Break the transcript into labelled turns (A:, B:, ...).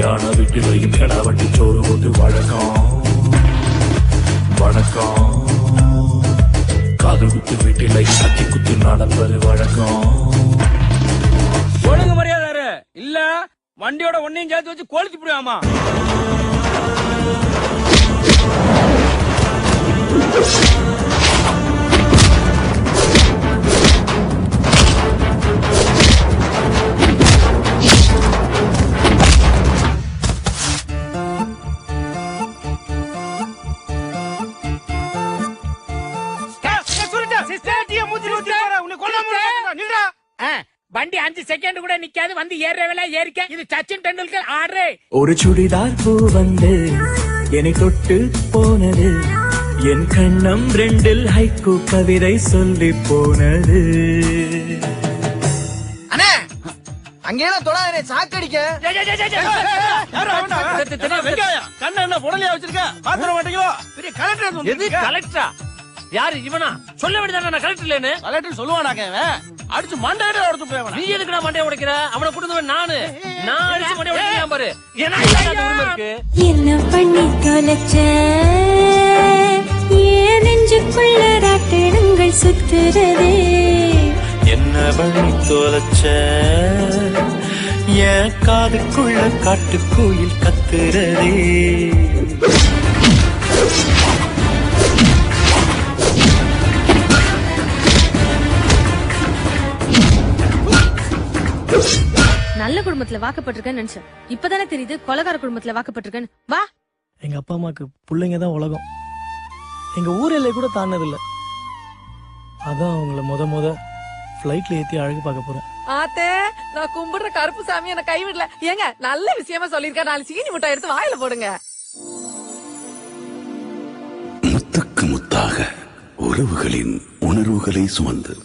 A: கல்யாண வீட்டிலையும் கடா வட்டி சோறு போட்டு வழக்கம் வணக்கம். காது குத்து வீட்டிலையும் கத்தி குத்து நடப்பது வழக்கம்.
B: ஒழுங்கு மரியாதை இல்ல வண்டியோட ஒன்னையும் சேர்த்து வச்சு கொளுத்தி போடுவாமா. வண்டி 5 செகண்ட் கூட நிக்காது, வந்து ஏறவேல ஏறிக்க. இது சச்சின் டெண்டுல்கர் ஆடுறே.
A: ஒரு சுடிதார் பூ வந்து என்னை தொட்டு போனது, என் கண்ணம் 2 ஹைக்கூ கவிதை சொல்லி போனது.
C: அண்ணே அங்கேயெல்லாம் தொடாதே, சாக்கடிக்க.
B: கண்ண என்ன புடலையா வச்சிருக்க? பாத்திர மாட்டீங்களோ? பெரிய கலெக்டர். எது கலெக்டரா? யாரு இவனா? சொல்ல வேண்டியதானே நான் கலெக்டர் இல்லன்னு. கலெக்டர் சொல்லுவானாக்க அடிச்சு மண்டையில உடைச்சு போய். நீ எதுக்குடா மண்டைய உடைக்கிற? அவனை கொடுத்தவன் நானு. நான் அடிச்சு மண்டைய உடைக்கிறேன் பாரு. எனக்கு
D: என்ன பண்ணி தொலைச்ச? ஏன் நெஞ்சுக்குள்ள ராட்டினங்கள் சுத்துறதே?
A: என்ன பண்ணி தொலைச்ச? என் காதுக்குள்ள காட்டுக்கோயில் கத்துறதே.
E: நல்ல குடும்பத்துல வாக்கப்பட்டிருக்கேன்னு நினைச்சேன். இப்பதானே தெரியுது கொலகார குடும்பத்துல வாக்கப்பட்டிருக்கேன்னு. வா.
F: எங்க அப்பா அம்மாக்கு பிள்ளைங்க தான் உலகம். எங்க ஊர் எல்லை கூட தாண்டதில்ல. அதான் அவங்கள முத பிளைட்ல ஏத்தி அழகு பார்க்க போறேன்.
G: ஆத்தே, நான் கும்பிடுற கருப்பு சாமி என்ன கைவிடல. ஏங்க நல்ல விஷயமா சொல்லிருக்க. 4 சீனி முட்டை எடுத்து வாயில போடுங்க.
H: முத்துக்கு முத்தாக உறவுகளின் உணர்வுகளை சுமந்து